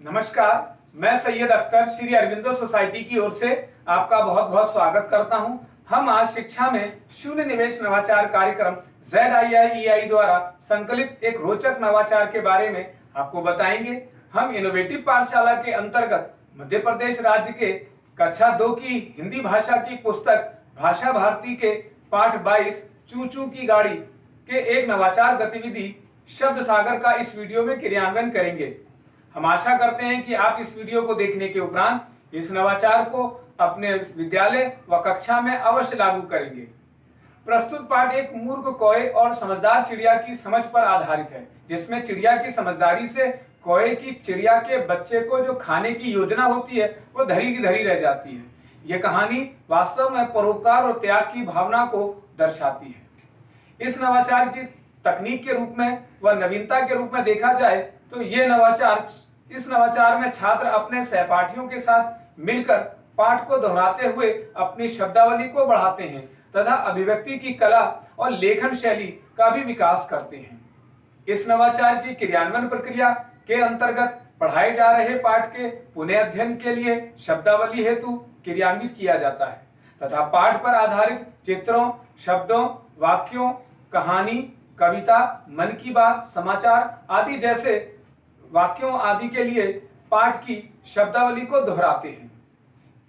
नमस्कार, मैं सैयद अख्तर श्री अरविंदो सोसाइटी की ओर से आपका बहुत बहुत स्वागत करता हूं। हम आज शिक्षा में शून्य निवेश नवाचार कार्यक्रम ZIIEI द्वारा संकलित एक रोचक नवाचार के बारे में आपको बताएंगे। हम इनोवेटिव पाठशाला के अंतर्गत मध्य प्रदेश राज्य के कक्षा 2 की हिंदी भाषा की पुस्तक भाषा भारती के पाठ 22 चू चू की गाड़ी के एक नवाचार गतिविधि शब्द सागर का इस वीडियो में क्रियान्वयन करेंगे। हम आशा करते हैं कि आप इस वीडियो को देखने के उपरांत इस नवाचार को अपने विद्यालय व कक्षा में अवश्य लागू करेंगे। प्रस्तुत पाठ एक मूर्ख कौए और समझदार चिड़िया की समझ पर आधारित है, जिसमें चिड़िया की समझदारी से कौए की चिड़िया के बच्चे को जो खाने की योजना होती है वो धरी की धरी रह जाती है। यह कहानी वास्तव में परोपकार और त्याग की भावना को दर्शाती है। इस नवाचार की तकनीक के रूप में व नवीनता के रूप में देखा जाए तो इस नवाचार में छात्र अपने सहपाठियों के साथ मिलकर पाठ को दोहराते हुए अपनी शब्दावली को बढ़ाते हैं तथा अभिव्यक्ति की कला और लेखन शैली का भी विकास करते हैं। इस नवाचार की क्रियान्वयन प्रक्रिया के अंतर्गत पढ़ाए जा रहे पाठ के पुनः अध्ययन के लिए शब्दावली हेतु क्रियान्वित किया जाता है तथा पाठ पर आधारित चित्रों, शब्दों, वाक्यों, कहानी, कविता, मन की बात, समाचार आदि जैसे वाक्यों आदि के लिए पाठ की शब्दावली को दोहराते हैं।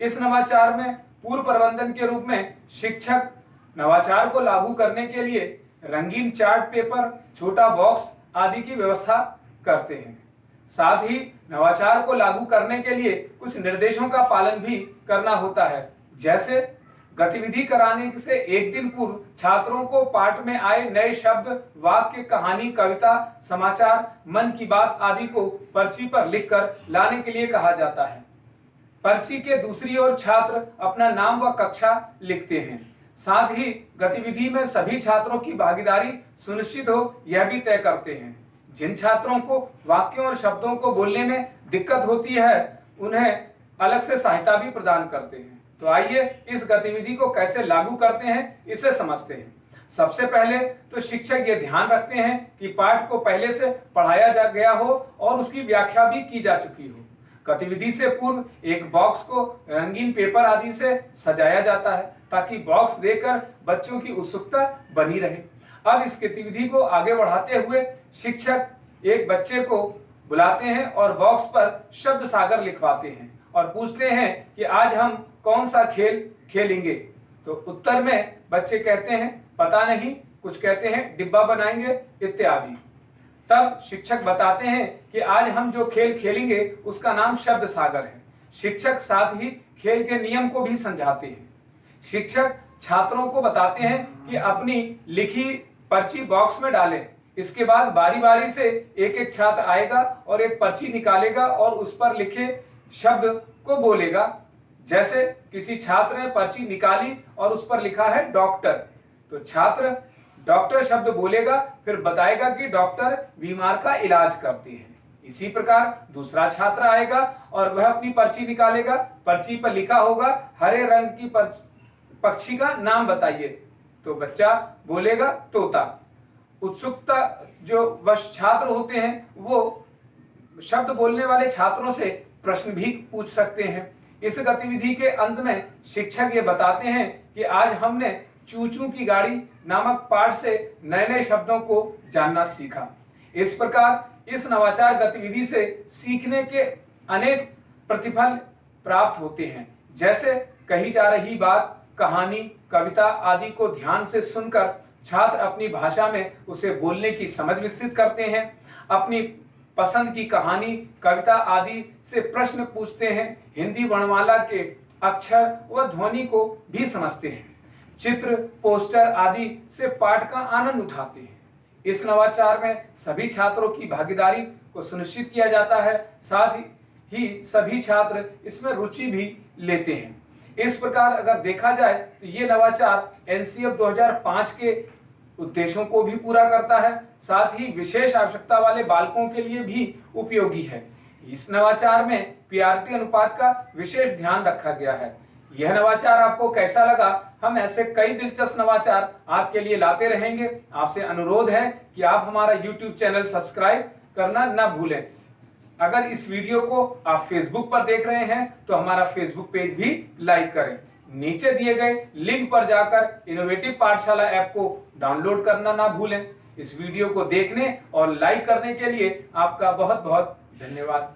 इस नवाचार में पूर्व प्रबंधन के रूप में शिक्षक नवाचार को लागू करने के लिए रंगीन चार्ट पेपर, छोटा बॉक्स आदि की व्यवस्था करते हैं। साथ ही नवाचार को लागू करने के लिए कुछ निर्देशों का पालन भी करना होता है, जैसे गतिविधि कराने से एक दिन पूर्व छात्रों को पाठ में आए नए शब्द, वाक्य, कहानी, कविता, समाचार, मन की बात आदि को पर्ची पर लिखकर लाने के लिए कहा जाता है। पर्ची के दूसरी ओर छात्र अपना नाम व कक्षा लिखते हैं। साथ ही गतिविधि में सभी छात्रों की भागीदारी सुनिश्चित हो यह भी तय करते हैं। जिन छात्रों को वाक्यों और शब्दों को बोलने में दिक्कत होती है उन्हें अलग से सहायता भी प्रदान करते हैं। तो आइए इस गतिविधि को कैसे लागू करते हैं इसे समझते हैं। सबसे पहले तो शिक्षक ये ध्यान रखते हैं कि पाठ को पहले से पढ़ाया जा गया हो और उसकी व्याख्या भी की जा चुकी हो। गतिविधि से पूर्व एक बॉक्स को रंगीन पेपर आदि से सजाया जाता है ताकि बॉक्स देकर बच्चों की उत्सुकता बनी रहे। अब इस गतिविधि को आगे बढ़ाते हुए शिक्षक एक बच्चे को बुलाते हैं और बॉक्स पर शब्द सागर लिखवाते हैं और पूछते हैं कि आज हम कौन सा खेल खेलेंगे। तो उत्तर में बच्चे कहते हैं पता नहीं, कुछ कहते हैं डिब्बा बनाएंगे इत्यादि। तब शिक्षक बताते हैं कि आज हम जो खेल खेलेंगे उसका नाम शब्द सागर है। शिक्षक साथ ही खेल के नियम को भी समझाते हैं। शिक्षक छात्रों को बताते हैं कि अपनी लिखी पर्ची बॉक्स में डालें। इसके बाद बारी बारी से एक एक छात्र आएगा और एक पर्ची निकालेगा और उस पर लिखे शब्द को बोलेगा। जैसे किसी छात्र ने पर्ची निकाली और उस पर लिखा है डॉक्टर, तो छात्र डॉक्टर शब्द बोलेगा, फिर बताएगा कि डॉक्टर बीमार का इलाज करते हैं। इसी प्रकार दूसरा छात्र आएगा और वह अपनी पर्ची निकालेगा। पर्ची पर लिखा होगा हरे रंग की पक्षी का नाम बताइए, तो बच्चा बोलेगा तोता। उत्सुकता जो वश छात्र होते हैं वो शब्द बोलने वाले छात्रों से प्रश्न भी पूछ सकते हैं। इस गतिविधि के अंत में शिक्षक ये बताते हैं कि आज हमने चू चू की गाड़ी नामक पाठ से नए नए शब्दों को जानना सीखा। इस प्रकार इस नवाचार गतिविधि से सीखने के अनेक प्रतिफल प्राप्त होते हैं, जैसे कही जा रही बात, कहानी, कविता आदि को ध्यान से सुनकर छात्र अपनी भाषा में उसे बोलने की समझ विकसित करते हैं। अपनी पसंद की कहानी, कविता आदि से प्रश्न पूछते हैं। हिंदी वर्णमाला के अक्षर व ध्वनि को भी समझते हैं। चित्र, पोस्टर आदि से पाठ का आनंद उठाते हैं। इस नवाचार में सभी छात्रों की भागीदारी को सुनिश्चित किया जाता है। साथ ही सभी छात्र इसमें रुचि भी लेते हैं। इस प्रकार अगर देखा जाए तो ये नवाचार NCF 2005 के उद्देश्यों को भी पूरा करता है, साथ ही विशेष आवश्यकता वाले बालकों के लिए भी उपयोगी है। इस नवाचार में PRT अनुपात का विशेष ध्यान रखा गया है। यह नवाचार आपको कैसा लगा? हम ऐसे कई दिलचस्प नवाचार आपके लिए लाते रहेंगे। आपसे अनुरोध है कि आप हमारा YouTube चैनल सब्सक्राइब करना न भूलें। अगर इस वीडियो को आप फेसबुक पर देख रहे हैं तो हमारा फेसबुक पेज भी लाइक करें। नीचे दिए गए लिंक पर जाकर इनोवेटिव पाठशाला ऐप को डाउनलोड करना ना भूलें। इस वीडियो को देखने और लाइक करने के लिए आपका बहुत बहुत धन्यवाद।